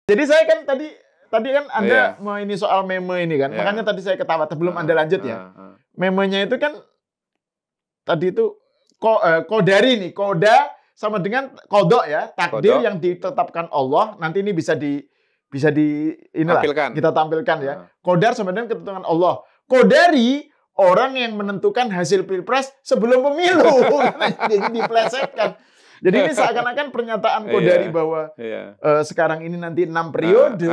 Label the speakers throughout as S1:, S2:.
S1: Jadi saya kan tadi kan Anda
S2: Iya.
S1: mau ini soal meme ini kan.
S2: Iya.
S1: Makanya tadi saya ketawa sebelum Anda lanjut ya. Memenya itu kan tadi itu kodari nih, koda sama dengan kodok ya, takdir
S2: Kodok.
S1: yang ditetapkan Allah. Nanti ini bisa di inilah
S2: Tampilkan.
S1: kita tampilkan ya. Kodar sama dengan ketentuan Allah. Kodari orang yang menentukan hasil pilpres sebelum pemilu. Jadi diplesetkan. Jadi ini seakan-akan pernyataan Kodari bahwa sekarang ini nanti 6 periode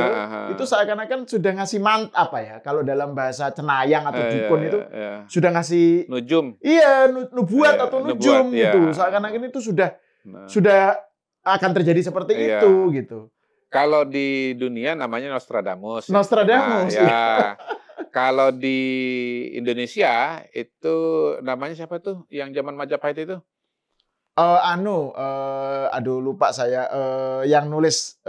S1: itu seakan-akan sudah ngasih apa ya? Kalau dalam bahasa cenayang atau dukun itu sudah ngasih
S2: nujum.
S1: Iya, nubuat atau nujum gitu. Seakan-akan itu sudah akan terjadi seperti itu gitu.
S2: Kalau di dunia namanya Nostradamus.
S1: Nostradamus.
S2: Nah, ya. Kalau di Indonesia itu namanya siapa tuh? Yang zaman Majapahit itu?
S1: Aduh lupa saya yang nulis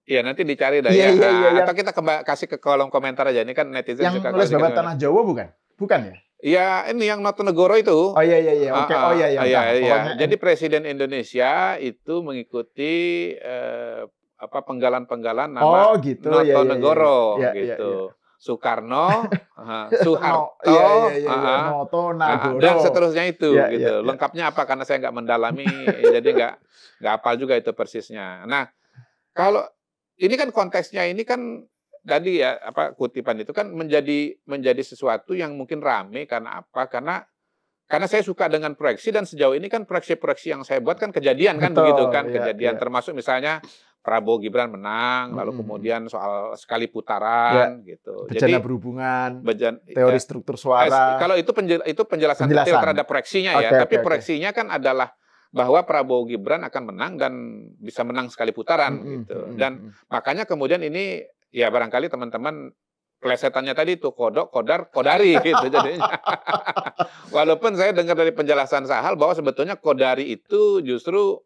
S2: Iya, nanti dicari dah
S1: iya,
S2: ya.
S1: Iya,
S2: atau kita kasih ke kolom komentar aja. Ini kan netizen
S1: yang
S2: suka
S1: nulis Babat Tanah Jawa bukan? Bukan ya?
S2: Iya, ini yang Notonegoro itu.
S1: Oh iya. Oke. Oh iya.
S2: Iya. Jadi Presiden Indonesia itu mengikuti penggalan-penggalan nama Notonegoro gitu. Soekarno, Soeharto,
S1: Noto, Nagoro,
S2: dan seterusnya itu gitu.
S1: Iya.
S2: Lengkapnya apa karena saya nggak mendalami, jadi nggak hafal juga itu persisnya. Nah, kalau ini kan konteksnya ini kan tadi ya kutipan itu kan menjadi sesuatu yang mungkin rame karena apa? Karena saya suka dengan proyeksi dan sejauh ini kan proyeksi-proyeksi yang saya buat kan kejadian kan begitu kan kejadian termasuk misalnya Prabowo Gibran menang lalu kemudian soal sekali putaran gitu.
S1: Jadi berhubungan teori struktur suara.
S2: Kalau itu penjelasan detail terhadap proyeksinya ya, tapi proyeksinya kan adalah bahwa Prabowo Gibran akan menang dan bisa menang sekali putaran gitu. Dan makanya kemudian ini ya barangkali teman-teman plesetannya tadi itu kodok, kodar, kodari gitu jadinya. Walaupun saya dengar dari penjelasan Sahal bahwa sebetulnya kodari itu justru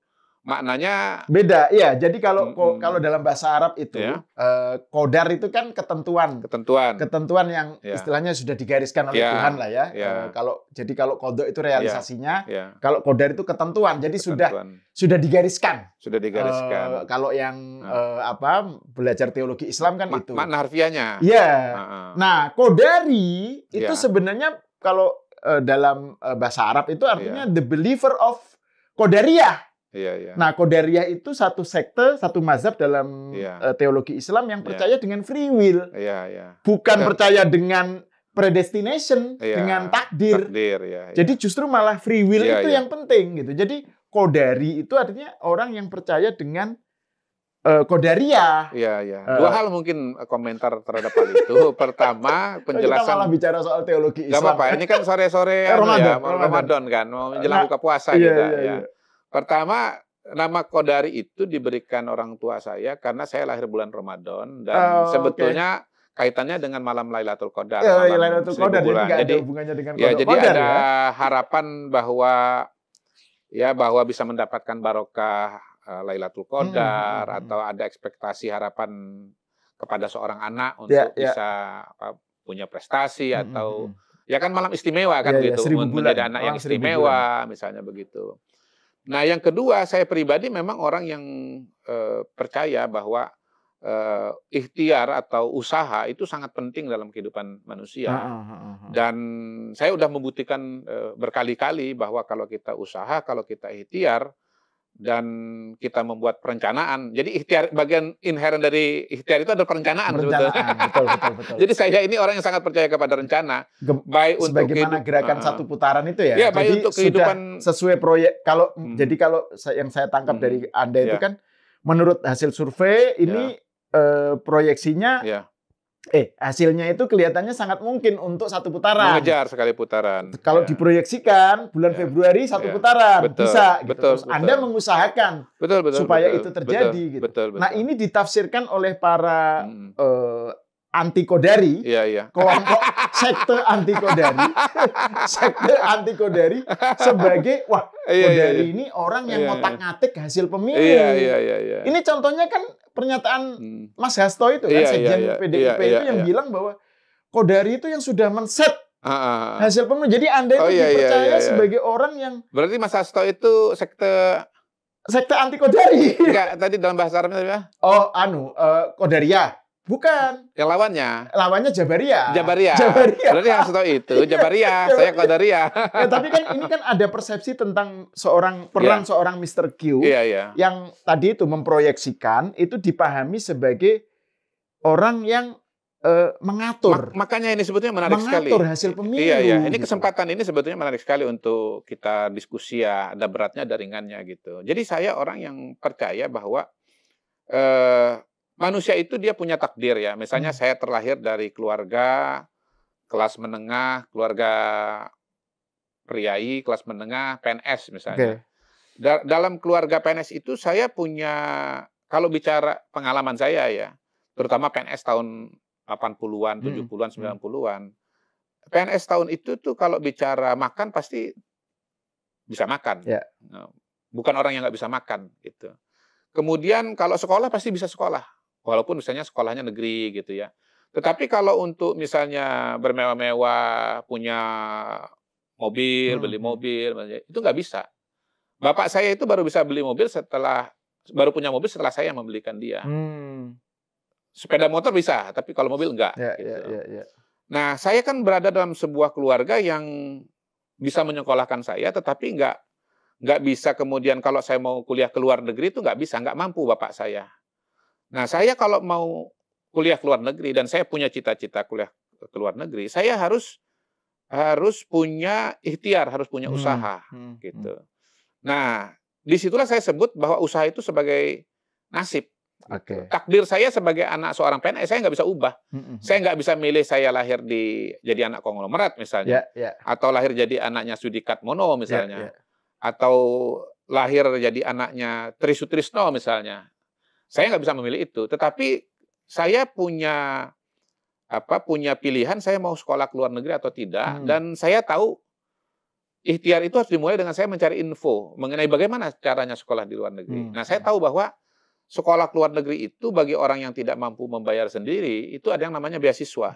S2: maknanya
S1: beda. Iya, jadi kalau dalam bahasa Arab itu kodar itu kan ketentuan yang istilahnya sudah digariskan oleh Tuhan lah ya. Kalau kodok itu realisasinya, kalau kodar itu ketentuan. Jadi sudah digariskan.
S2: Sudah digariskan.
S1: Kalau yang belajar teologi Islam kan itu.
S2: Makna harfiahnya.
S1: Iya. Nah, kodari itu sebenarnya kalau dalam bahasa Arab itu artinya the believer of Qadariyah. Nah, Qadariyah itu satu sekte, satu mazhab dalam teologi Islam yang percaya dengan free will. Bukan percaya dengan predestination, dengan takdir. Jadi justru malah free will itu yang penting gitu. Jadi Qadari itu artinya orang yang percaya dengan Qadariyah.
S2: Dua hal mungkin komentar terhadap hal itu. Pertama, penjelasan.
S1: Kita malah bicara soal teologi Islam.
S2: Gak apa-apa. Ini kan sore-sore Ramadan kan, mau menjelang buka puasa kita. Pertama, nama Qadari itu diberikan orang tua saya karena saya lahir bulan Ramadan dan sebetulnya kaitannya dengan malam Lailatul Qadar.
S1: Lailatul Qadar jadi ada hubungannya dengan Qadar.
S2: Jadi ada harapan bahwa bisa mendapatkan barokah Lailatul Qadar atau ada ekspektasi harapan kepada seorang anak untuk bisa punya prestasi atau ya kan malam istimewa kan gitu menjadi anak yang istimewa misalnya begitu. Nah, yang kedua, saya pribadi memang orang yang percaya bahwa ikhtiar atau usaha itu sangat penting dalam kehidupan manusia. Dan saya sudah membuktikan berkali-kali bahwa kalau kita usaha, kalau kita ikhtiar, dan kita membuat perencanaan. Jadi ikhtiar, bagian inherent dari ikhtiar itu adalah perencanaan. Betul. Jadi saya ini orang yang sangat percaya kepada rencana. Baik untuk
S1: sebagaimana gerakan satu putaran itu ya.
S2: Baik untuk kehidupan
S1: sesuai proyek. Jadi kalau yang saya tangkap dari Anda itu kan menurut hasil survei ini proyeksinya hasilnya itu kelihatannya sangat mungkin untuk satu putaran.
S2: Mengejar sekali putaran.
S1: Kalau diproyeksikan bulan Februari satu putaran bisa. Terus Anda mengusahakan supaya itu terjadi. Betul. Nah ini ditafsirkan oleh para anti Qadari, kelompok sekte anti Qadari, sebagai Qadari ini orang yang ngotak-ngatik hasil pemilu. Ini contohnya kan pernyataan Mas Hasto itu kan sekjen PDIP itu yang bilang bahwa Qadari itu yang sudah men-set hasil pemilu. Jadi Anda itu dipercaya sebagai orang yang
S2: berarti Mas Hasto itu sekte
S1: sekte anti Qadariyah.
S2: Enggak, tadi dalam bahasa Arabnya
S1: oh, Qadariyah. Bukan.
S2: Yang lawannya?
S1: Lawannya Jabariyah.
S2: Jabariyah. Berarti harus tahu itu. Jabariyah, saya Qadariyah.
S1: Ya, tapi kan ini kan ada persepsi tentang peran seorang Mr. Q yang tadi itu memproyeksikan itu dipahami sebagai orang yang mengatur.
S2: Makanya ini sebetulnya menarik sekali.
S1: Mengatur hasil pemilu.
S2: Iya. Ini kesempatan ini sebetulnya menarik sekali untuk kita diskusi ya. Ada beratnya, ada ringannya gitu. Jadi saya orang yang percaya bahwa manusia itu dia punya takdir ya. Misalnya saya terlahir dari keluarga kelas menengah, keluarga priai, kelas menengah, PNS misalnya. Dalam keluarga PNS itu saya punya, kalau bicara pengalaman saya ya, terutama PNS tahun 80-an, 70-an, 90-an. PNS tahun itu tuh kalau bicara makan pasti bisa makan. Bukan orang yang nggak bisa makan gitu. Kemudian kalau sekolah pasti bisa sekolah. Walaupun misalnya sekolahnya negeri gitu ya. Tetapi kalau untuk misalnya bermewah-mewah, punya mobil, beli mobil, itu nggak bisa. Bapak saya itu baru bisa beli mobil baru punya mobil setelah saya membelikan dia. Sepeda motor bisa, tapi kalau mobil enggak. Nah, saya kan berada dalam sebuah keluarga yang bisa menyekolahkan saya, tetapi nggak bisa kemudian kalau saya mau kuliah ke luar negeri itu nggak bisa, nggak mampu bapak saya. Nah, saya kalau mau kuliah ke luar negeri dan saya punya cita-cita kuliah ke luar negeri, saya harus punya ikhtiar, harus punya usaha, gitu. Nah, disitulah saya sebut bahwa usaha itu sebagai nasib. Takdir saya sebagai anak seorang PNS, saya nggak bisa ubah. Saya nggak bisa milih saya lahir jadi anak konglomerat misalnya, atau lahir jadi anaknya Sudikat Mono misalnya, atau lahir jadi anaknya Tri Sutrisno misalnya. Saya nggak bisa memilih itu, tetapi saya punya pilihan saya mau sekolah ke luar negeri atau tidak, dan saya tahu ikhtiar itu harus dimulai dengan saya mencari info mengenai bagaimana caranya sekolah di luar negeri. Nah, saya tahu bahwa sekolah ke luar negeri itu bagi orang yang tidak mampu membayar sendiri, itu ada yang namanya beasiswa.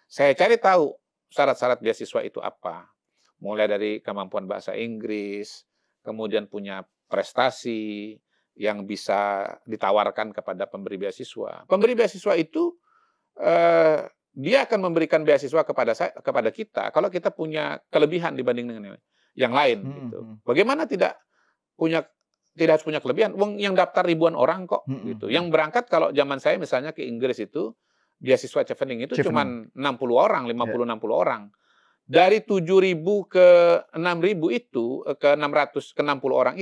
S2: Saya cari tahu syarat-syarat beasiswa itu apa. Mulai dari kemampuan bahasa Inggris, kemudian punya prestasi yang bisa ditawarkan kepada pemberi beasiswa. Pemberi beasiswa itu dia akan memberikan beasiswa kepada kita kalau kita punya kelebihan dibanding dengan yang lain. Gitu. Bagaimana tidak harus punya kelebihan? Yang daftar ribuan orang kok. Gitu. Yang berangkat kalau zaman saya misalnya ke Inggris itu beasiswa Chevening itu cuma 60 orang, 50-60 orang. Dari 7.000 ke 6.000 itu ke 600 ke 60 orang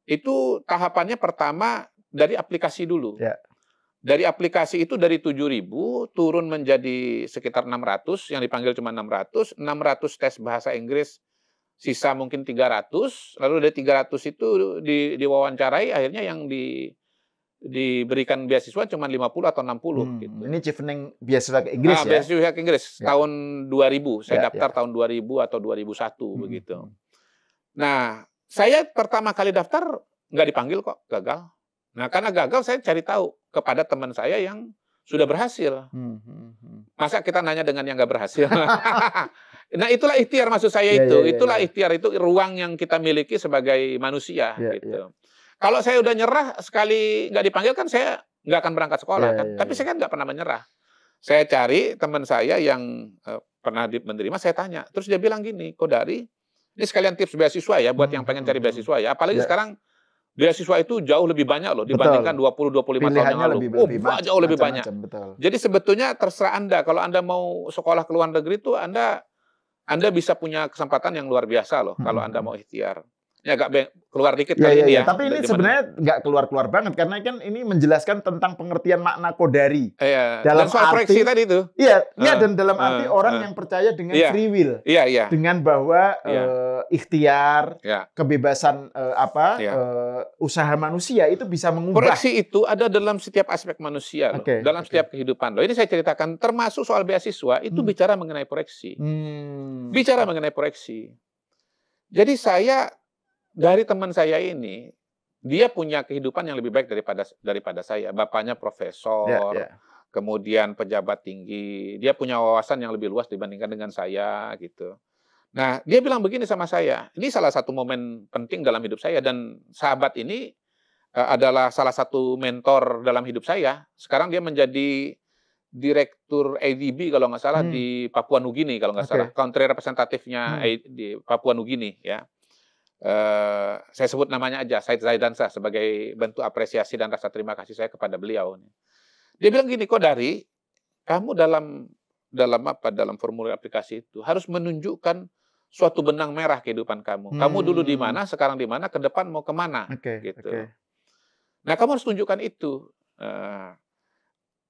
S2: itu tahapannya pertama dari aplikasi dulu. Dari aplikasi itu dari 7.000 turun menjadi sekitar 600, yang dipanggil cuma 600 tes bahasa Inggris, sisa mungkin 300, lalu dari 300 itu diwawancarai, akhirnya yang diberikan beasiswa cuma 50 atau 60 gitu.
S1: Ini Chevening beasiswa ke Inggris ya?
S2: Beasiswa ke Inggris tahun 2000, saya daftar tahun 2000 atau 2001 begitu. Nah, saya pertama kali daftar nggak dipanggil kok, gagal. Nah, karena gagal saya cari tahu kepada teman saya yang sudah berhasil. Masa kita nanya dengan yang nggak berhasil? Nah, itulah ikhtiar maksud saya itu. Itulah ikhtiar, itu ruang yang kita miliki sebagai manusia. Gitu. Kalau saya udah nyerah sekali nggak dipanggil kan saya nggak akan berangkat sekolah kan. Tapi saya kan nggak pernah menyerah. Saya cari teman saya yang pernah menerima, saya tanya. Terus dia bilang gini, Kodari, ini sekalian tips beasiswa ya buat yang pengen cari beasiswa ya. Apalagi sekarang beasiswa itu jauh lebih banyak loh dibandingkan 20-25 tahun yang lalu. Jauh lebih banyak. Jadi sebetulnya terserah Anda. Kalau Anda mau sekolah ke luar negeri itu Anda bisa punya kesempatan yang luar biasa loh kalau Anda mau ikhtiar. Ya agak keluar dikit kali ini ya.
S1: Tapi ini sebenarnya nggak keluar-keluar banget karena kan ini menjelaskan tentang pengertian makna Kodari.
S2: Dalam soal proyeksi tadi itu.
S1: Dan dalam arti orang yang percaya dengan free will. Dengan bahwa ikhtiar, kebebasan usaha manusia itu bisa mengubah.
S2: Proyeksi itu ada dalam setiap aspek manusia loh. Dalam setiap kehidupan loh. Ini saya ceritakan termasuk soal beasiswa itu bicara mengenai proyeksi. Bicara mengenai proyeksi. Jadi dari teman saya ini, dia punya kehidupan yang lebih baik daripada saya. Bapaknya profesor, kemudian pejabat tinggi. Dia punya wawasan yang lebih luas dibandingkan dengan saya, gitu. Nah, dia bilang begini sama saya, ini salah satu momen penting dalam hidup saya, dan sahabat ini adalah salah satu mentor dalam hidup saya. Sekarang dia menjadi direktur ADB kalau nggak salah di Papua Nugini kalau nggak salah, country representatifnya di Papua Nugini ya. Saya sebut namanya aja, Said Zaidansyah, sebagai bentuk apresiasi dan rasa terima kasih saya kepada beliau. Dia bilang gini, Kodari, kamu dalam formulir aplikasi itu harus menunjukkan suatu benang merah kehidupan kamu. Kamu dulu di mana, sekarang di mana, ke depan mau kemana, gitu. Nah, kamu harus tunjukkan itu.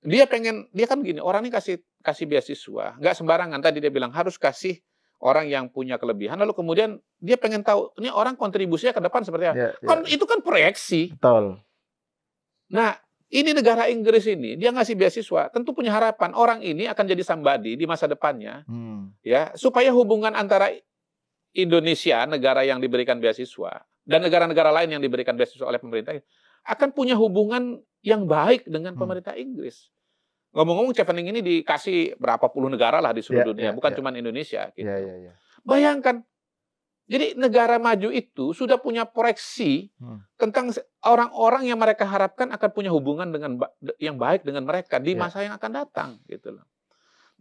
S2: Dia kan gini, orang ini kasih beasiswa, nggak sembarangan. Tadi dia bilang harus kasih orang yang punya kelebihan, lalu kemudian dia pengen tahu ini orang kontribusinya ke depan seperti apa. Itu kan proyeksi.
S1: Betul.
S2: Nah, ini negara Inggris ini, dia ngasih beasiswa, tentu punya harapan orang ini akan jadi somebody di masa depannya, ya, supaya hubungan antara Indonesia, negara yang diberikan beasiswa, dan negara-negara lain yang diberikan beasiswa oleh pemerintah, akan punya hubungan yang baik dengan pemerintah Inggris. Ngomong-ngomong, Chevening ini dikasih berapa puluh negara lah di seluruh dunia, bukan cuma Indonesia. Gitu. Bayangkan, jadi negara maju itu sudah punya proyeksi tentang orang-orang yang mereka harapkan akan punya hubungan yang baik dengan mereka di masa yang akan datang, gitu loh.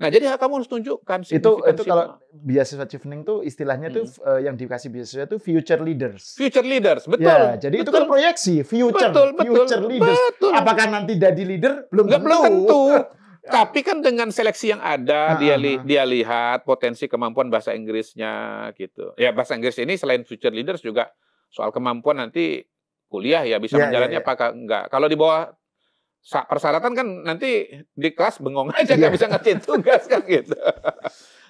S2: Nah, jadi kamu harus tunjukkan
S1: itu kalau beasiswa Chevening tuh istilahnya tuh yang dikasih beasiswa itu future leaders.
S2: Future leaders, betul.
S1: Ya, jadi itu kan proyeksi future leaders.
S2: Betul.
S1: Apakah nanti jadi leader? Belum
S2: tentu. Tapi kan dengan seleksi yang ada, dia lihat potensi kemampuan bahasa Inggrisnya gitu. Ya, bahasa Inggris ini selain future leaders juga soal kemampuan nanti kuliah ya bisa menjalannya apakah enggak. Kalau di bawah persyaratan kan nanti di kelas bengong aja nggak bisa ngerjain tugas kan gitu.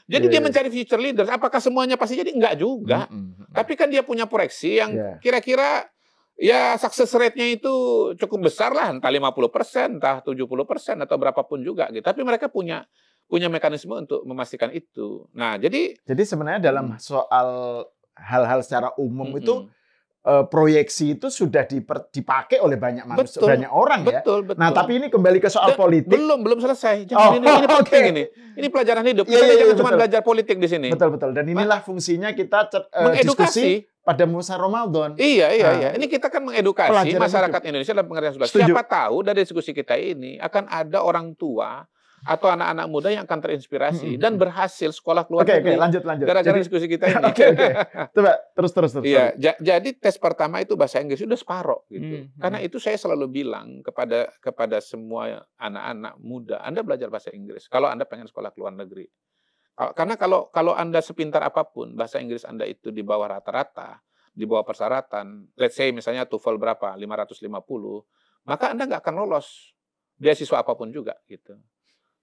S2: Jadi dia mencari future leaders. Apakah semuanya pasti jadi? Enggak juga. Tapi kan dia punya proyeksi yang kira-kira ya success rate-nya itu cukup besar lah, entah 50%, entah 70% atau berapapun juga gitu. Tapi mereka punya mekanisme untuk memastikan itu. Nah, jadi
S1: sebenarnya dalam soal hal-hal secara umum itu proyeksi itu sudah dipakai oleh banyak manusia, banyak orang ya.
S2: Betul.
S1: Nah, tapi ini kembali ke soal politik.
S2: Belum selesai. Jangan ini penting ini. Ini pelajaran hidup. Kita jangan cuma belajar politik di sini.
S1: Betul. Dan inilah fungsinya kita diskusi pada masa Ramadan.
S2: Iya. Ini kita kan mengedukasi masyarakat Indonesia dalam pengertian sebelah. Siapa tahu dari diskusi kita ini akan ada orang tua atau anak-anak muda yang akan terinspirasi dan berhasil sekolah luar negeri.
S1: Lanjut.
S2: Gara-gara diskusi kita ini.
S1: Coba terus.
S2: Iya, jadi tes pertama itu bahasa Inggris sudah separoh gitu. Karena itu saya selalu bilang kepada semua anak-anak muda, Anda belajar bahasa Inggris kalau Anda pengen sekolah luar negeri. Karena kalau Anda sepintar apapun, bahasa Inggris Anda itu di bawah rata-rata, di bawah persyaratan, let's say misalnya TOEFL berapa? 550, maka Anda nggak akan lolos beasiswa apapun juga gitu.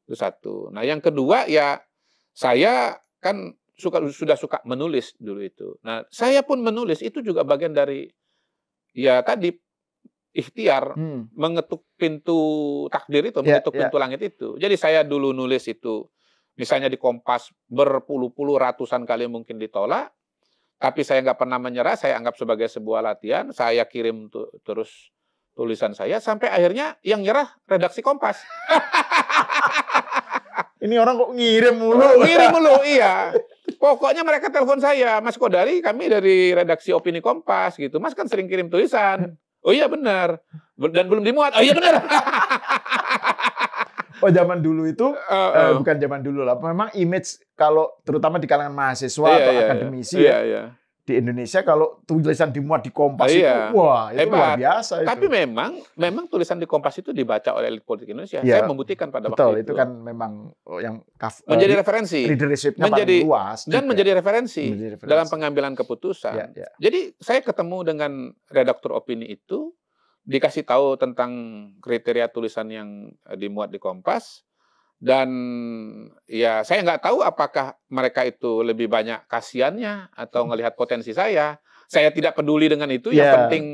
S2: Itu satu. Nah, yang kedua ya saya kan sudah suka menulis dulu itu. Nah, saya pun menulis itu juga bagian dari ya tadi ikhtiar mengetuk pintu takdir itu, mengetuk pintu langit itu. Jadi saya dulu nulis itu misalnya di Kompas berpuluh-puluh ratusan kali mungkin ditolak, tapi saya nggak pernah menyerah, saya anggap sebagai sebuah latihan, saya kirim terus tulisan saya sampai akhirnya yang nyerah redaksi Kompas.
S1: Ini orang kok ngirim mulu,
S2: iya. Pokoknya mereka telepon saya, Mas Kodari, kami dari redaksi Opini Kompas gitu. Mas kan sering kirim tulisan. Oh iya benar. Dan belum dimuat. Oh iya benar.
S1: Oh zaman dulu itu bukan zaman dulu lah. Memang image kalau terutama di kalangan mahasiswa atau akademisi di Indonesia kalau tulisan dimuat di Kompas itu wah itu luar biasa.
S2: Tapi memang tulisan di Kompas itu dibaca oleh elit politik Indonesia. Saya membuktikan pada waktu itu.
S1: Itu kan memang yang
S2: menjadi referensi,
S1: leadership-nya paling luas
S2: dan menjadi referensi dalam pengambilan keputusan. Jadi saya ketemu dengan redaktur opini itu, dikasih tahu tentang kriteria tulisan yang dimuat di Kompas. Dan ya saya nggak tahu apakah mereka itu lebih banyak kasihannya atau ngelihat potensi saya. Saya tidak peduli dengan itu. Yang penting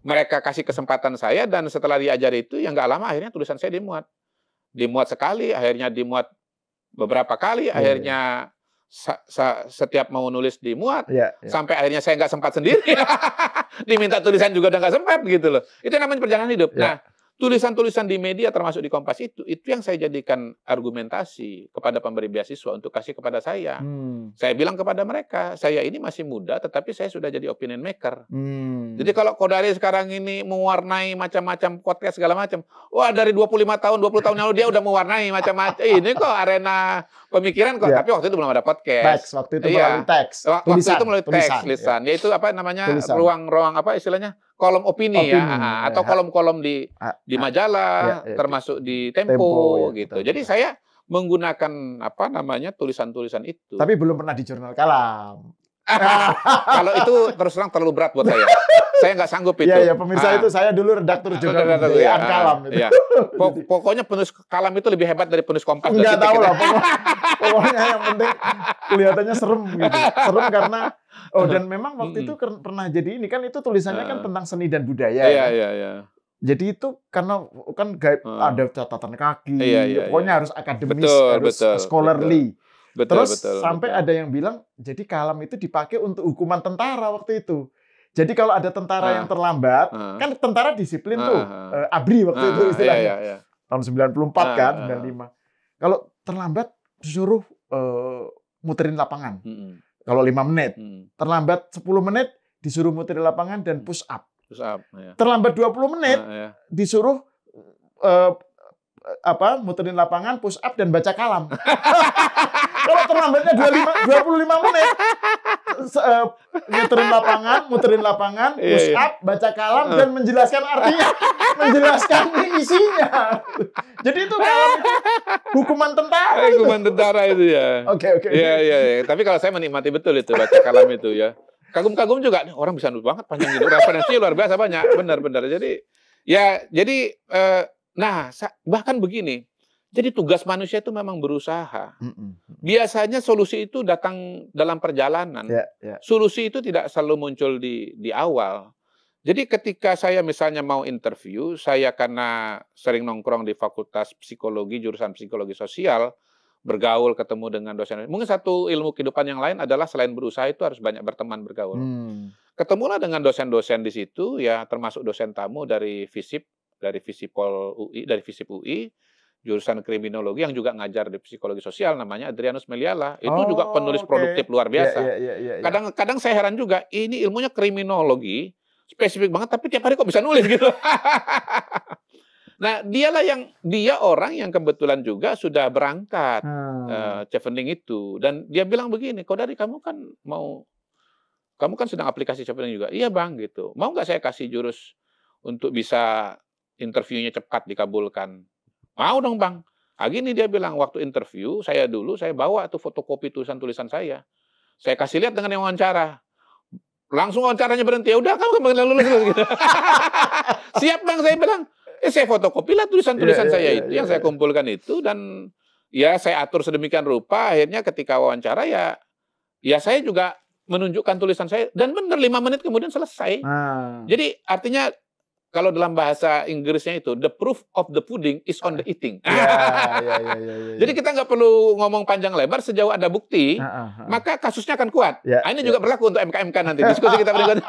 S2: mereka kasih kesempatan saya, dan setelah diajari itu ya nggak lama akhirnya tulisan saya dimuat. Dimuat sekali, akhirnya dimuat beberapa kali, akhirnya setiap mau nulis dimuat, sampai akhirnya saya nggak sempat sendiri. Diminta tulisan juga udah nggak sempat gitu loh. Itu namanya perjalanan hidup. Nah, tulisan-tulisan di media termasuk di Kompas itu yang saya jadikan argumentasi kepada pemberi beasiswa untuk kasih kepada saya. Saya bilang kepada mereka, saya ini masih muda tetapi saya sudah jadi opinion maker. Jadi kalau Kodari sekarang ini mewarnai macam-macam podcast segala macam, wah dari 25 tahun, 20 tahun lalu dia udah mewarnai macam-macam. Ini kok arena pemikiran kok, tapi waktu itu belum ada podcast.
S1: Teks, waktu itu melalui teks.
S2: Waktu itu melalui teks, tulisan. Yaitu apa namanya, ruang-ruang apa istilahnya? Kolom opini ya, atau kolom-kolom di majalah, termasuk di Tempo gitu. Jadi saya menggunakan apa namanya tulisan-tulisan itu.
S1: Tapi belum pernah di jurnal Kalam.
S2: Kalau itu terus terang terlalu berat buat saya. Saya nggak sanggup itu.
S1: Iya, pemirsa itu saya dulu redaktur jurnal Kalam.
S2: Iya. Pokoknya penulis Kalam itu lebih hebat dari penulis Kompas.
S1: Nggak tahu lah. Pokoknya yang penting kelihatannya serem gitu. Serem karena dan memang waktu itu pernah jadi ini kan itu tulisannya kan tentang seni dan budaya.
S2: Iya.
S1: Jadi itu karena kan ada catatan kaki, pokoknya harus akademis, harus scholarly. Terus sampai ada yang bilang, jadi Kalam itu dipakai untuk hukuman tentara waktu itu. Jadi kalau ada tentara yang terlambat, kan tentara disiplin tuh, ABRI waktu itu istilahnya. Tahun 94 kan, 95. Kalau terlambat disuruh muterin lapangan. Kalau 5 menit. Terlambat 10 menit disuruh muterin lapangan dan push up. Terlambat 20 menit disuruh muterin lapangan, push up dan baca Kalam. Kalau terlambatnya 25 menit muterin lapangan, push up, baca Kalam dan menjelaskan artinya, menjelaskan isinya. Jadi itu Kalam itu hukuman tentara.
S2: Hukuman tentara itu ya.
S1: Oke.
S2: Iya. Tapi kalau saya menikmati betul itu baca Kalam itu ya. Kagum-kagum juga nih, orang bisa nulis banget panjang gitu. Referensinya luar biasa banyak, benar. Jadi bahkan begini. Jadi tugas manusia itu memang berusaha. Biasanya solusi itu datang dalam perjalanan. Solusi itu tidak selalu muncul di awal. Jadi ketika saya misalnya mau interview, saya karena sering nongkrong di Fakultas Psikologi, jurusan Psikologi Sosial, bergaul, ketemu dengan dosen. Mungkin satu ilmu kehidupan yang lain adalah selain berusaha itu harus banyak berteman, bergaul. Ketemulah dengan dosen-dosen di situ, ya termasuk dosen tamu dari FISIP, dari FISIPOL UI, dari FISIP UI, jurusan kriminologi yang juga ngajar di psikologi sosial, namanya Adrianus Meliala. Itu juga penulis produktif luar biasa. Kadang-kadang saya heran juga, ini ilmunya kriminologi, spesifik banget, tapi tiap hari kok bisa nulis gitu. Nah, dia orang yang kebetulan juga sudah berangkat chevening itu, dan dia bilang begini, Kodari kamu kan sedang aplikasi chevening juga. Iya bang, gitu. Mau nggak saya kasih jurus untuk bisa interviewnya cepat dikabulkan? Mau dong bang. Gini dia bilang, waktu interview saya bawa tuh fotokopi tulisan-tulisan saya. Saya kasih lihat dengan yang wawancara. Langsung wawancaranya berhenti. Ya udah kamu lulus gitu. Siap bang, saya bilang. Saya fotokopilah tulisan-tulisan saya itu yang saya kumpulkan itu, dan ya saya atur sedemikian rupa, akhirnya ketika wawancara ya saya juga menunjukkan tulisan saya, dan benar 5 menit kemudian selesai. Jadi artinya kalau dalam bahasa Inggrisnya itu, the proof of the pudding is on the eating. Jadi kita nggak perlu ngomong panjang lebar, sejauh ada bukti, maka kasusnya akan kuat. Ini juga berlaku untuk MK-MK nanti, diskusi kita berikutnya.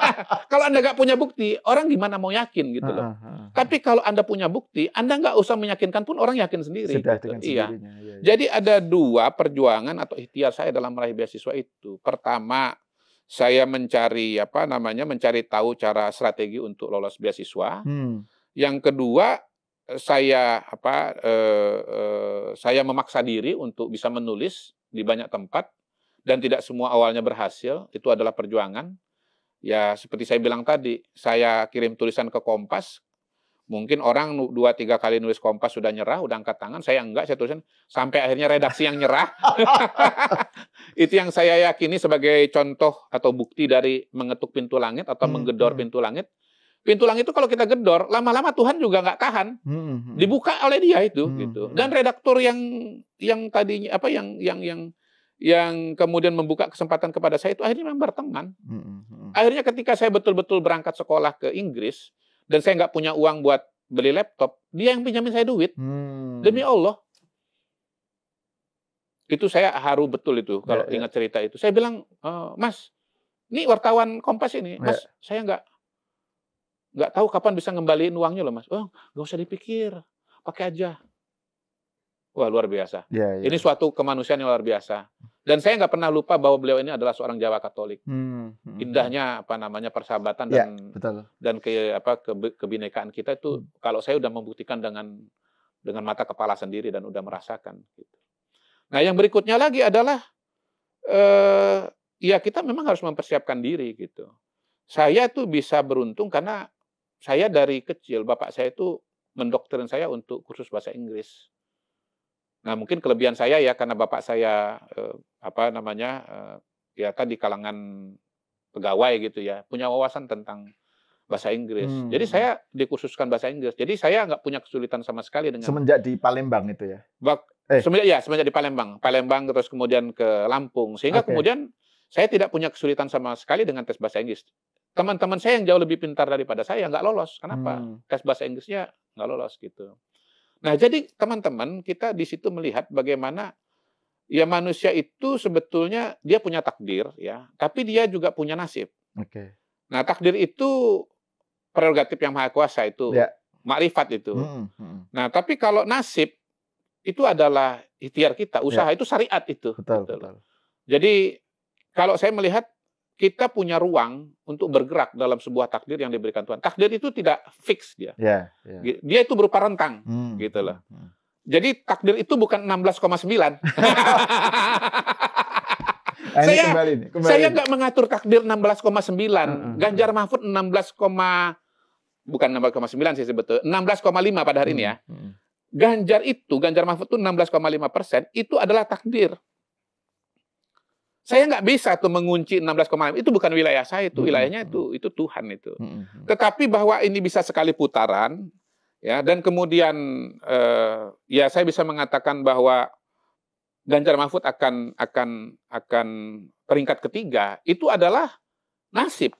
S2: Kalau Anda nggak punya bukti, orang gimana mau yakin gitu loh. Tapi kalau Anda punya bukti, Anda nggak usah meyakinkan pun orang yakin sendiri. Iya. Jadi ada 2 perjuangan atau ikhtiar saya dalam meraih beasiswa itu. Pertama, saya mencari tahu cara strategi untuk lolos beasiswa. Yang kedua, saya memaksa diri untuk bisa menulis di banyak tempat, dan tidak semua awalnya berhasil. Itu adalah perjuangan. Ya seperti saya bilang tadi, saya kirim tulisan ke Kompas. Mungkin orang 2-3 kali nulis Kompas sudah nyerah, udah angkat tangan. Saya enggak, saya tulisan sampai akhirnya redaksi yang nyerah. Itu yang saya yakini sebagai contoh atau bukti dari mengetuk pintu langit atau menggedor pintu langit. Pintu langit itu kalau kita gedor, lama-lama Tuhan juga nggak tahan. Dibuka oleh Dia itu, gitu. Dan redaktur yang tadinya yang kemudian membuka kesempatan kepada saya itu akhirnya memang berteman. Akhirnya ketika saya betul-betul berangkat sekolah ke Inggris, dan saya nggak punya uang buat beli laptop, dia yang pinjamin saya duit. Demi Allah. Itu saya haru betul itu kalau ingat cerita itu. Saya bilang, Mas, ini wartawan Kompas ini, Mas, saya nggak tahu kapan bisa ngembaliin uangnya loh Mas. Oh, nggak usah dipikir, pakai aja. Wah, luar biasa. Ini suatu kemanusiaan yang luar biasa. Dan saya nggak pernah lupa bahwa beliau ini adalah seorang Jawa Katolik. Indahnya persahabatan dan kebinekaan kita itu kalau saya udah membuktikan dengan mata kepala sendiri dan udah merasakan. Gitu. Nah, yang berikutnya lagi adalah ya kita memang harus mempersiapkan diri gitu. Saya tuh bisa beruntung karena saya dari kecil bapak saya itu mendoktrin saya untuk kursus bahasa Inggris. Nah, mungkin kelebihan saya ya karena bapak saya ya tadi kalangan pegawai gitu ya, punya wawasan tentang bahasa Inggris. Jadi saya dikursuskan bahasa Inggris. Jadi saya nggak punya kesulitan sama sekali dengan
S1: semenjak di Palembang itu ya.
S2: Semenjak di Palembang terus kemudian ke Lampung sehingga kemudian saya tidak punya kesulitan sama sekali dengan tes bahasa Inggris. Teman-teman saya yang jauh lebih pintar daripada saya nggak lolos. Kenapa? Tes bahasa Inggrisnya nggak lolos gitu. Nah, jadi teman-teman kita di situ melihat bagaimana ya manusia itu sebetulnya dia punya takdir ya, tapi dia juga punya nasib. Nah, takdir itu prerogatif yang maha kuasa itu, makrifat itu. Nah, tapi kalau nasib itu adalah ikhtiar kita, usaha itu syariat itu. Betul. Jadi kalau saya melihat kita punya ruang untuk bergerak dalam sebuah takdir yang diberikan Tuhan. Takdir itu tidak fix dia. Dia itu berupa rentang, gitu loh. Jadi takdir itu bukan 16,9. Saya nggak mengatur takdir 16,9. Ganjar Mahfud 16,9 sih sebetulnya. 16,5 pada hari ini ya. Ganjar Mahfud itu 16,5%, itu adalah takdir. Saya nggak bisa tuh mengunci 16,5. Itu bukan wilayah saya, itu wilayahnya itu Tuhan itu. Tetapi bahwa ini bisa sekali putaran, ya, dan kemudian ya saya bisa mengatakan bahwa Ganjar Mahfud akan peringkat ketiga, itu adalah nasib.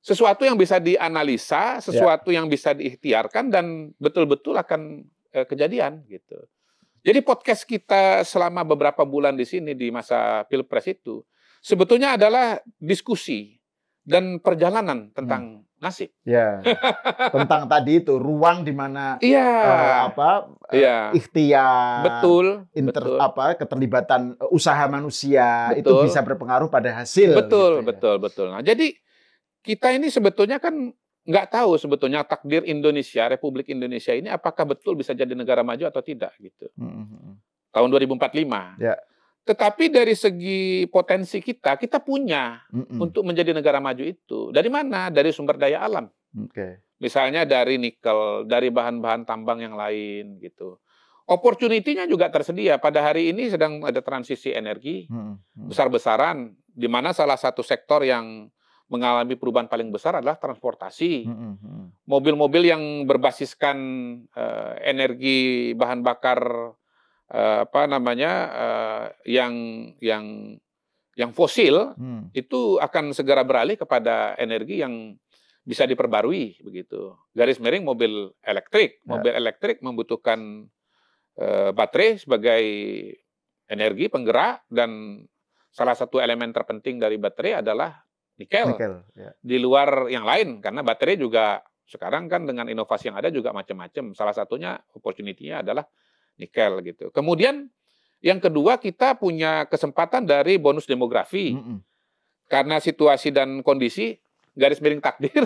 S2: Sesuatu yang bisa dianalisa, sesuatu yang bisa diikhtiarkan dan betul-betul akan kejadian gitu. Jadi podcast kita selama beberapa bulan di sini di masa Pilpres itu sebetulnya adalah diskusi dan perjalanan tentang nasib.
S1: Tentang tadi itu ruang di mana ikhtiar, betul. Keterlibatan usaha manusia itu bisa berpengaruh pada hasil.
S2: Betul. Nah, jadi kita ini sebetulnya kan nggak tahu sebetulnya takdir Indonesia, Republik Indonesia ini apakah betul bisa jadi negara maju atau tidak gitu. Tahun 2045. Tetapi dari segi potensi kita punya untuk menjadi negara maju itu. Dari mana? Dari sumber daya alam. Misalnya dari nikel, dari bahan-bahan tambang yang lain gitu. Opportunity-nya juga tersedia. Pada hari ini sedang ada transisi energi besar-besaran, di mana salah satu sektor yang mengalami perubahan paling besar adalah transportasi. Mobil-mobil yang berbasiskan energi bahan bakar yang fosil itu akan segera beralih kepada energi yang bisa diperbarui begitu. Garis miring mobil elektrik. Mobil elektrik membutuhkan baterai sebagai energi penggerak dan salah satu elemen terpenting dari baterai adalah nikel. Di luar yang lain, karena baterai juga sekarang kan dengan inovasi yang ada juga macam-macam. Salah satunya opportunity-nya adalah nikel gitu. Kemudian yang kedua kita punya kesempatan dari bonus demografi. Karena situasi dan kondisi garis miring takdir.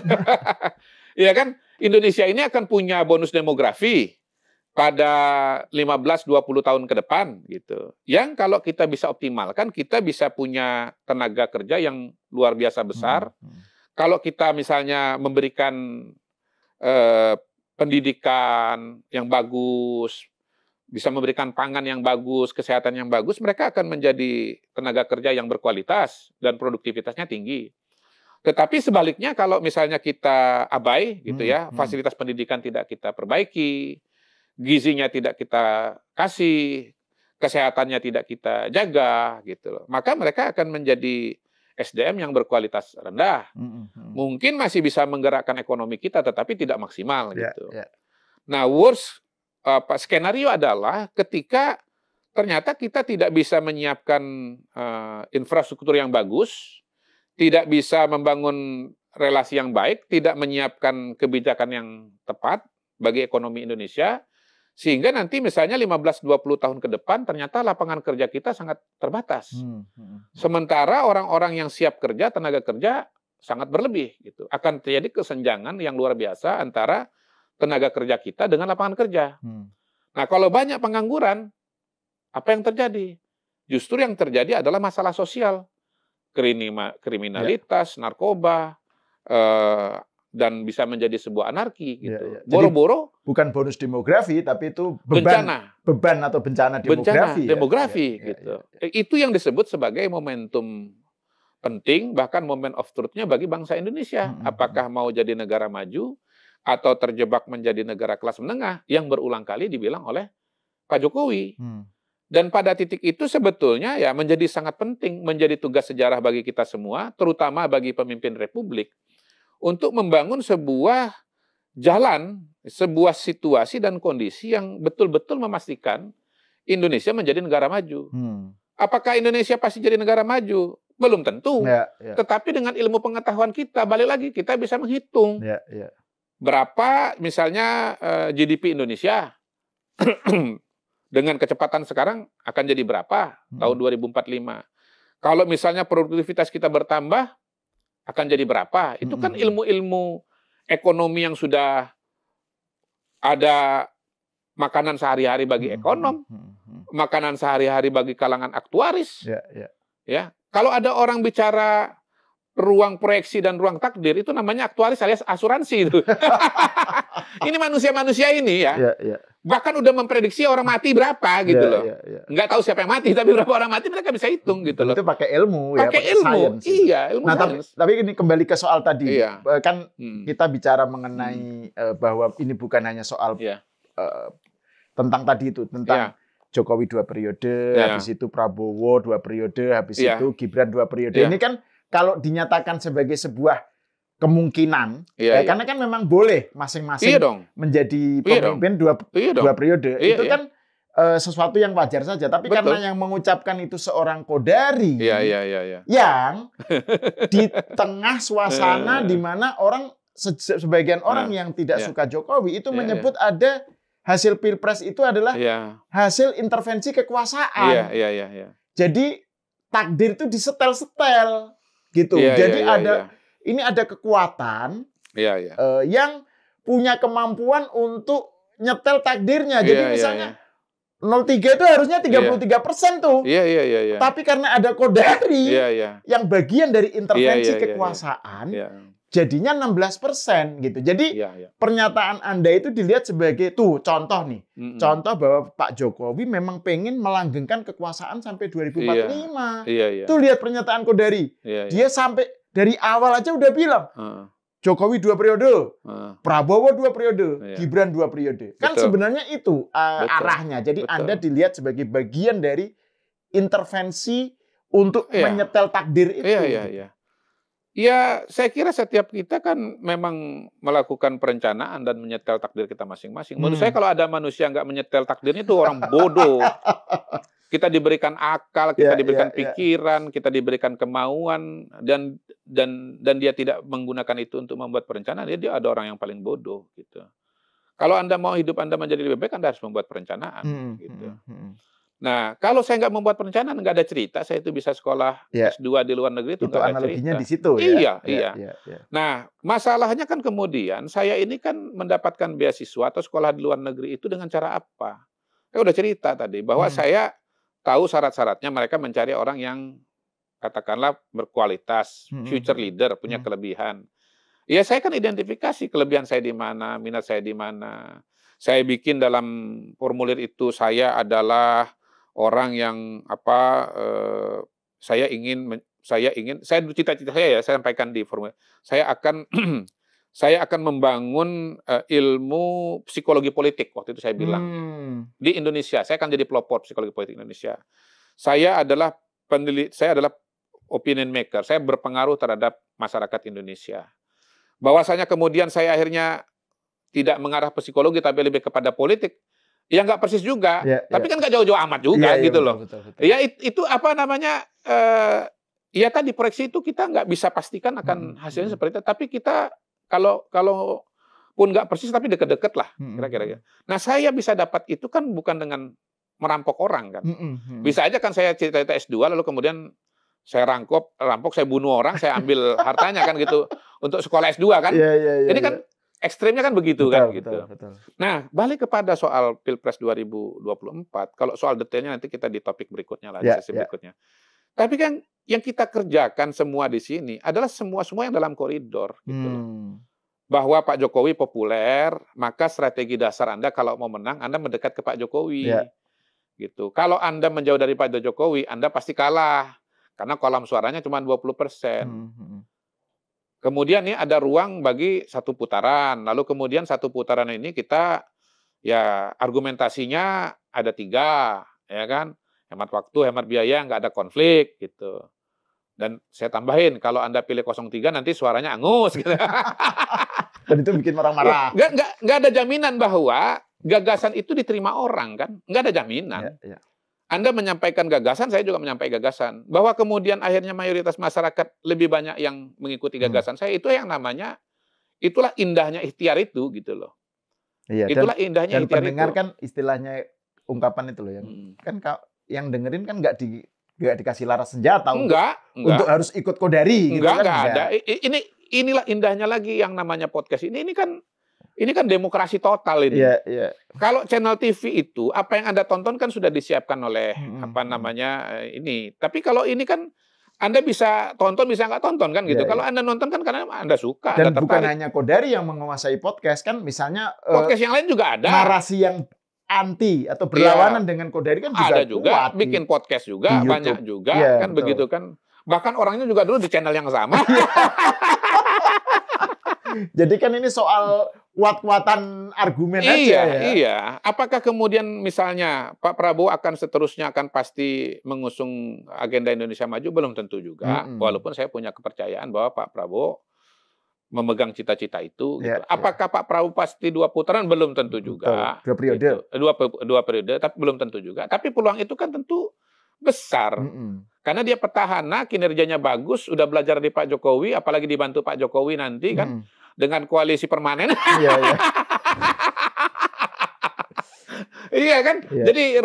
S2: Ya kan, Indonesia ini akan punya bonus demografi pada 15-20 tahun ke depan gitu. Yang kalau kita bisa optimalkan, kita bisa punya tenaga kerja yang luar biasa besar. Kalau kita misalnya memberikan pendidikan yang bagus, bisa memberikan pangan yang bagus, kesehatan yang bagus, mereka akan menjadi tenaga kerja yang berkualitas dan produktivitasnya tinggi. Tetapi sebaliknya kalau misalnya kita abai gitu ya, fasilitas pendidikan tidak kita perbaiki, gizinya tidak kita kasih, kesehatannya tidak kita jaga, gitu loh. Maka mereka akan menjadi SDM yang berkualitas rendah. Mungkin masih bisa menggerakkan ekonomi kita, tetapi tidak maksimal, gitu. Nah, worst skenario adalah ketika ternyata kita tidak bisa menyiapkan infrastruktur yang bagus, tidak bisa membangun relasi yang baik, tidak menyiapkan kebijakan yang tepat bagi ekonomi Indonesia, sehingga nanti misalnya 15-20 tahun ke depan ternyata lapangan kerja kita sangat terbatas. Sementara orang-orang yang siap kerja, tenaga kerja sangat berlebih gitu. Akan terjadi kesenjangan yang luar biasa antara tenaga kerja kita dengan lapangan kerja. Nah, kalau banyak pengangguran, apa yang terjadi? Justru yang terjadi adalah masalah sosial. Kriminalitas, narkoba, dan bisa menjadi sebuah anarki gitu. Boro-boro
S1: bukan bonus demografi, tapi itu beban atau bencana demografi.
S2: Gitu. Itu yang disebut sebagai momentum penting, bahkan moment of truth-nya bagi bangsa Indonesia. Apakah mau jadi negara maju atau terjebak menjadi negara kelas menengah yang berulang kali dibilang oleh Pak Jokowi. Dan pada titik itu sebetulnya ya menjadi sangat penting, menjadi tugas sejarah bagi kita semua, terutama bagi pemimpin Republik, untuk membangun sebuah jalan, sebuah situasi dan kondisi yang betul-betul memastikan Indonesia menjadi negara maju. Apakah Indonesia pasti jadi negara maju? Belum tentu. Tetapi dengan ilmu pengetahuan kita, balik lagi, kita bisa menghitung. Berapa misalnya GDP Indonesia dengan kecepatan sekarang akan jadi berapa tahun 2045. Kalau misalnya produktivitas kita bertambah, akan jadi berapa? Itu kan ilmu-ilmu ekonomi yang sudah ada, makanan sehari-hari bagi ekonom, makanan sehari-hari bagi kalangan aktuaris. Ya, kalau ada orang bicara ruang proyeksi dan ruang takdir, itu namanya aktuaris alias asuransi itu. Ini manusia-manusia ini ya. Bahkan udah memprediksi orang mati berapa gitu loh. Nggak tahu siapa yang mati, tapi berapa orang mati mereka bisa hitung gitu loh.
S1: Itu pakai ilmu ya,
S2: pakai ilmu. Iya, ilmu.
S1: Nah, tapi ini kembali ke soal tadi. Kan kita bicara mengenai bahwa ini bukan hanya soal tentang tadi itu, tentang Jokowi 2 periode, habis itu Prabowo 2 periode, habis itu Gibran 2 periode. Ini kan kalau dinyatakan sebagai sebuah kemungkinan, karena kan memang boleh masing-masing menjadi pemimpin dua periode. Itu kan sesuatu yang wajar saja. Tapi karena yang mengucapkan itu seorang Kodari, yang di tengah suasana di mana orang sebagian orang yang tidak suka Jokowi itu menyebut ada hasil Pilpres itu adalah hasil intervensi kekuasaan. Jadi takdir itu disetel-setel. Gitu. Jadi ini ada kekuatan yang punya kemampuan untuk nyetel takdirnya. Jadi misalnya 03 itu harusnya 33% tuh. Tapi karena ada Kodari yang bagian dari intervensi kekuasaan, jadinya 16% gitu. Jadi pernyataan Anda itu dilihat sebagai tuh contoh nih. Contoh bahwa Pak Jokowi memang pengen melanggengkan kekuasaan sampai 2045. Tuh lihat pernyataan Kodari. Dia sampai dari awal aja udah bilang Jokowi 2 periode, Prabowo 2 periode, Gibran 2 periode. Kan sebenarnya itu arahnya. Jadi Anda dilihat sebagai bagian dari intervensi untuk menyetel takdir itu.
S2: Ya, saya kira setiap kita kan memang melakukan perencanaan dan menyetel takdir kita masing-masing. Menurut saya kalau ada manusia nggak menyetel takdirnya itu orang bodoh. Kita diberikan akal, kita diberikan pikiran, kita diberikan kemauan, dan dia tidak menggunakan itu untuk membuat perencanaan, dia ada orang yang paling bodoh gitu. Kalau Anda mau hidup Anda menjadi lebih baik, Anda harus membuat perencanaan gitu. Nah, kalau saya nggak membuat perencanaan, nggak ada cerita. Saya itu bisa sekolah S2 di luar negeri itu nggak ada cerita.
S1: Analoginya di situ ya.
S2: Iya. Nah, masalahnya kan kemudian saya ini kan mendapatkan beasiswa atau sekolah di luar negeri itu dengan cara apa? Saya udah cerita tadi bahwa saya tahu syarat-syaratnya mereka mencari orang yang katakanlah berkualitas, future leader, punya kelebihan. Ya, saya kan identifikasi kelebihan saya di mana, minat saya di mana. Saya bikin dalam formulir itu saya adalah orang yang saya cita-cita saya sampaikan di formulir. Saya akan membangun ilmu psikologi politik waktu itu saya bilang di Indonesia. Saya akan jadi pelopor psikologi politik Indonesia. Saya adalah peneliti, saya adalah opinion maker. Saya berpengaruh terhadap masyarakat Indonesia. Bahwasanya kemudian saya akhirnya tidak mengarah psikologi tapi lebih kepada politik. Ya nggak persis juga, tapi kan nggak jauh-jauh amat juga gitu loh.
S1: Betul.
S2: Ya itu apa namanya? ya tadi proyeksi itu kita nggak bisa pastikan akan hasilnya seperti itu. Tapi kita kalau pun nggak persis tapi deket-deket lah kira-kira. Nah saya bisa dapat itu kan bukan dengan merampok orang kan. Bisa aja kan saya cita-cita S2 lalu kemudian saya rampok, saya bunuh orang, saya ambil hartanya kan gitu untuk sekolah S2 kan. Jadi kan ekstrimnya kan begitu kan gitu.
S1: Betul.
S2: Nah, balik kepada soal Pilpres 2024, kalau soal detailnya nanti kita di topik berikutnya lah, di sesi berikutnya. Tapi kan yang kita kerjakan semua di sini adalah semua yang dalam koridor gitu loh. Bahwa Pak Jokowi populer, maka strategi dasar Anda kalau mau menang Anda mendekat ke Pak Jokowi. Gitu. Kalau Anda menjauh dari Pak Jokowi, Anda pasti kalah. Karena kolam suaranya cuma 20%. Kemudian nih ada ruang bagi satu putaran. Lalu kemudian satu putaran ini kita ya argumentasinya ada 3, ya kan? Hemat waktu, hemat biaya, nggak ada konflik gitu. Dan saya tambahin kalau Anda pilih 03 nanti suaranya angus gitu.
S1: Dan itu bikin orang marah.
S2: Nggak ada jaminan bahwa gagasan itu diterima orang kan? Nggak ada jaminan. Anda menyampaikan gagasan, saya juga menyampaikan gagasan. Bahwa kemudian akhirnya mayoritas masyarakat lebih banyak yang mengikuti gagasan saya, itu yang namanya, itulah indahnya ikhtiar itu, gitu loh. Itulah indahnya ikhtiar itu. Dan
S1: pendengar kan istilahnya ungkapan itu loh, kan yang dengerin kan nggak dikasih laras senjata untuk harus ikut Kodari.
S2: Enggak ada. Inilah indahnya lagi yang namanya podcast ini kan demokrasi total ini. Kalau channel TV itu apa yang Anda tonton kan sudah disiapkan oleh ini. Tapi kalau ini kan Anda bisa tonton bisa nggak tonton kan gitu. Kalau Anda nonton kan karena Anda suka.
S1: Dan bukan hanya Kodari yang menguasai podcast kan, misalnya
S2: podcast yang lain juga ada.
S1: Narasi yang anti atau berlawanan dengan Kodari kan juga
S2: ada juga kuat, bikin podcast juga banyak juga kan betul. Begitu kan. Bahkan orangnya juga dulu di channel yang sama.
S1: Jadi kan ini soal kuat-kuatan argumen aja ya.
S2: Iya. Apakah kemudian misalnya Pak Prabowo akan seterusnya akan pasti mengusung agenda Indonesia Maju? Belum tentu juga. Walaupun saya punya kepercayaan bahwa Pak Prabowo memegang cita-cita itu. Gitu. Apakah Pak Prabowo pasti 2 putaran? Belum tentu juga.
S1: 2 periode.
S2: Gitu. 2 periode, tapi belum tentu juga. Tapi peluang itu kan tentu besar. Karena dia petahana, kinerjanya bagus, udah belajar di Pak Jokowi, apalagi dibantu Pak Jokowi nanti kan. Dengan koalisi permanen. Iya kan? Jadi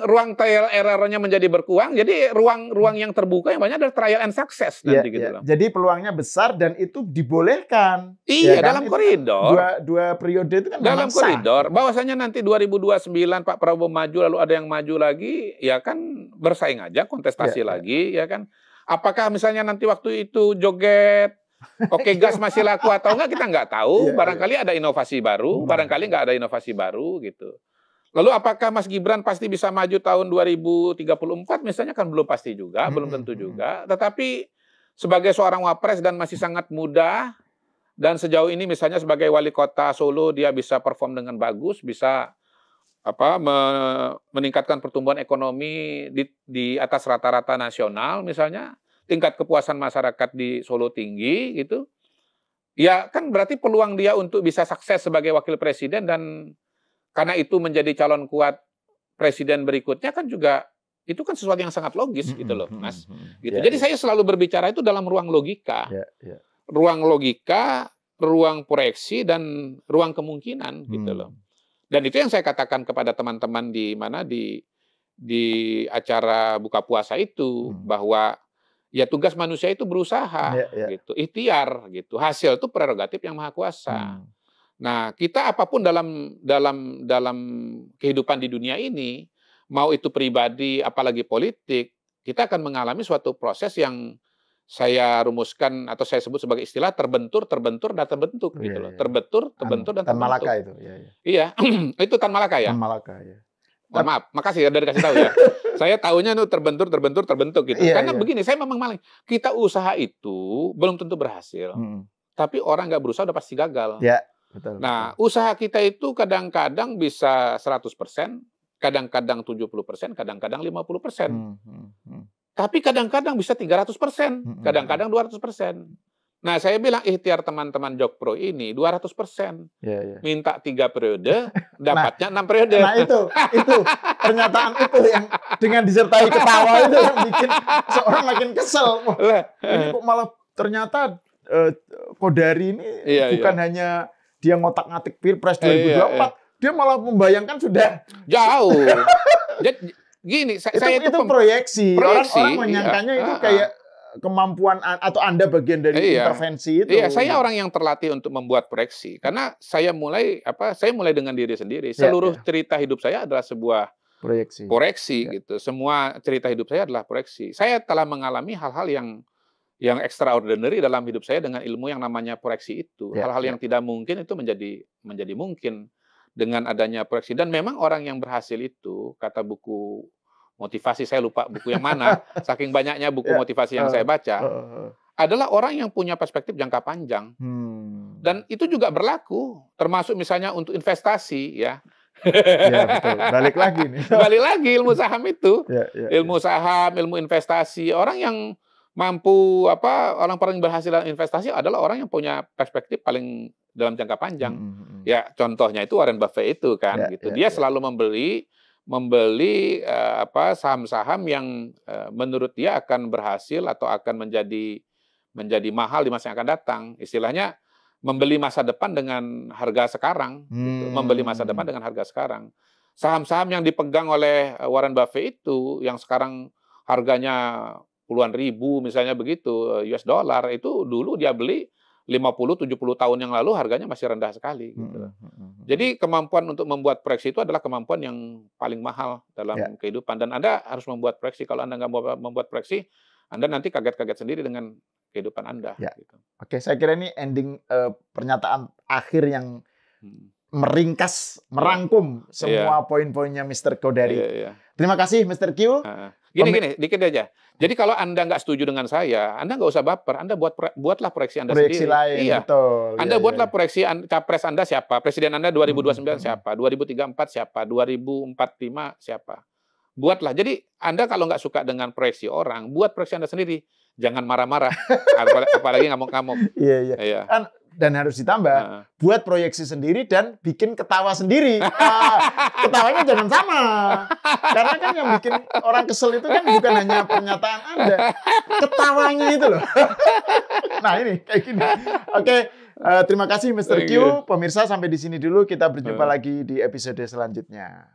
S2: ruang trial error-nya menjadi berkurang. Jadi ruang yang terbuka yang banyak adalah trial and success nanti gitu loh.
S1: Jadi peluangnya besar dan itu dibolehkan.
S2: Iya, dalam koridor.
S1: Dua periode itu kan
S2: dalam koridor. Bahwasanya nanti 2029 Pak Prabowo maju lalu ada yang maju lagi, ya kan bersaing aja, kontestasi lagi, ya kan. Apakah misalnya nanti waktu itu joget Oke gas masih laku atau enggak kita nggak tahu. Barangkali ada inovasi baru, barangkali nggak ada inovasi baru gitu. Lalu apakah Mas Gibran pasti bisa maju tahun 2034 misalnya kan belum pasti juga, belum tentu juga. Tetapi sebagai seorang wapres dan masih sangat muda dan sejauh ini misalnya sebagai wali kota Solo dia bisa perform dengan bagus, bisa meningkatkan pertumbuhan ekonomi di atas rata-rata nasional misalnya. Tingkat kepuasan masyarakat di Solo tinggi gitu, ya kan berarti peluang dia untuk bisa sukses sebagai wakil presiden dan karena itu menjadi calon kuat presiden berikutnya kan juga itu kan sesuatu yang sangat logis gitu loh, Mas. Gitu. Jadi saya selalu berbicara itu dalam ruang logika, ruang logika, ruang proyeksi dan ruang kemungkinan gitu loh. Dan itu yang saya katakan kepada teman-teman di acara buka puasa itu bahwa ya tugas manusia itu berusaha, gitu, ikhtiar, gitu. Hasil itu prerogatif yang maha kuasa. Nah, kita apapun dalam kehidupan di dunia ini, mau itu pribadi, apalagi politik, kita akan mengalami suatu proses yang saya rumuskan atau saya sebut sebagai istilah terbentur, dan terbentuk, gitu loh. Terbentur, dan terbentuk.
S1: Tan Malaka itu.
S2: Iya, itu Tan Malaka ya.
S1: Tan Malaka ya.
S2: Maaf, makasih ya dari kasih tahu ya. Saya tahunya itu terbentur gitu. Karena begini, saya memang maling. Kita usaha itu belum tentu berhasil. Tapi orang nggak berusaha udah pasti gagal.
S1: Ya, betul.
S2: Nah, usaha kita itu kadang-kadang bisa 100%, kadang-kadang 70%, kadang-kadang 50%. Tapi kadang-kadang bisa 300%, kadang-kadang 200%. Nah, saya bilang ikhtiar teman-teman Jokpro ini 200%. Minta 3 periode, dapatnya 6 periode.
S1: Nah itu pernyataan itu yang dengan disertai ketawa itu yang bikin seorang makin kesel. Ini kok malah ternyata Kodari ini bukan hanya dia ngotak-ngatik Pilpres 2024, dia malah membayangkan sudah
S2: jauh. Gini, saya
S1: itu proyeksi. Orang menyangkanya itu kayak kemampuan atau Anda bagian dari intervensi itu.
S2: Iya, saya orang yang terlatih untuk membuat proyeksi karena saya mulai dengan diri sendiri. Seluruh cerita hidup saya adalah sebuah proyeksi gitu. Semua cerita hidup saya adalah proyeksi. Saya telah mengalami hal-hal yang extraordinary dalam hidup saya dengan ilmu yang namanya proyeksi itu. Hal-hal yang tidak mungkin itu menjadi mungkin dengan adanya proyeksi. Dan memang orang yang berhasil itu, kata buku motivasi, saya lupa buku yang mana, saking banyaknya buku motivasi yang saya baca, adalah orang yang punya perspektif jangka panjang. Dan itu juga berlaku, termasuk misalnya untuk investasi, ya.
S1: Betul. Balik lagi nih.
S2: Balik lagi ilmu saham itu. Ilmu saham, ilmu investasi. Orang yang mampu, orang paling berhasil dalam investasi adalah orang yang punya perspektif paling dalam jangka panjang. Ya, contohnya itu Warren Buffett itu kan, gitu. Dia selalu membeli saham-saham yang menurut dia akan berhasil atau akan menjadi mahal di masa yang akan datang. Istilahnya membeli masa depan dengan harga sekarang, gitu. Membeli masa depan dengan harga sekarang. Saham-saham yang dipegang oleh Warren Buffett itu yang sekarang harganya puluhan ribu misalnya begitu US dollar, itu dulu dia beli 50-70 tahun yang lalu harganya masih rendah sekali. Gitu. Jadi kemampuan untuk membuat proyeksi itu adalah kemampuan yang paling mahal dalam kehidupan. Dan Anda harus membuat proyeksi. Kalau Anda nggak membuat proyeksi, Anda nanti kaget-kaget sendiri dengan kehidupan Anda. Gitu.
S1: Oke, saya kira ini ending pernyataan akhir yang meringkas, merangkum semua poin-poinnya Mr. Kodari. Terima kasih Mr. Q.
S2: Gini, dikit aja. Jadi kalau Anda nggak setuju dengan saya, Anda nggak usah baper. Anda buatlah proyeksi Anda sendiri.
S1: Lain, betul.
S2: Anda buatlah proyeksi capres Anda siapa, presiden Anda 2029 siapa, 2034 siapa, 2045 siapa. Buatlah. Jadi Anda kalau nggak suka dengan proyeksi orang, buat proyeksi Anda sendiri. Jangan marah-marah, apalagi ngamuk-ngamuk.
S1: Iya. Dan harus ditambah, buat proyeksi sendiri dan bikin ketawa sendiri. Ketawanya jangan sama. Karena kan yang bikin orang kesel itu kan bukan hanya pernyataan Anda. Ketawanya itu loh. Nah ini, kayak gini. Oke, terima kasih Mr. Q. Pemirsa, sampai di sini dulu. Kita berjumpa lagi di episode selanjutnya.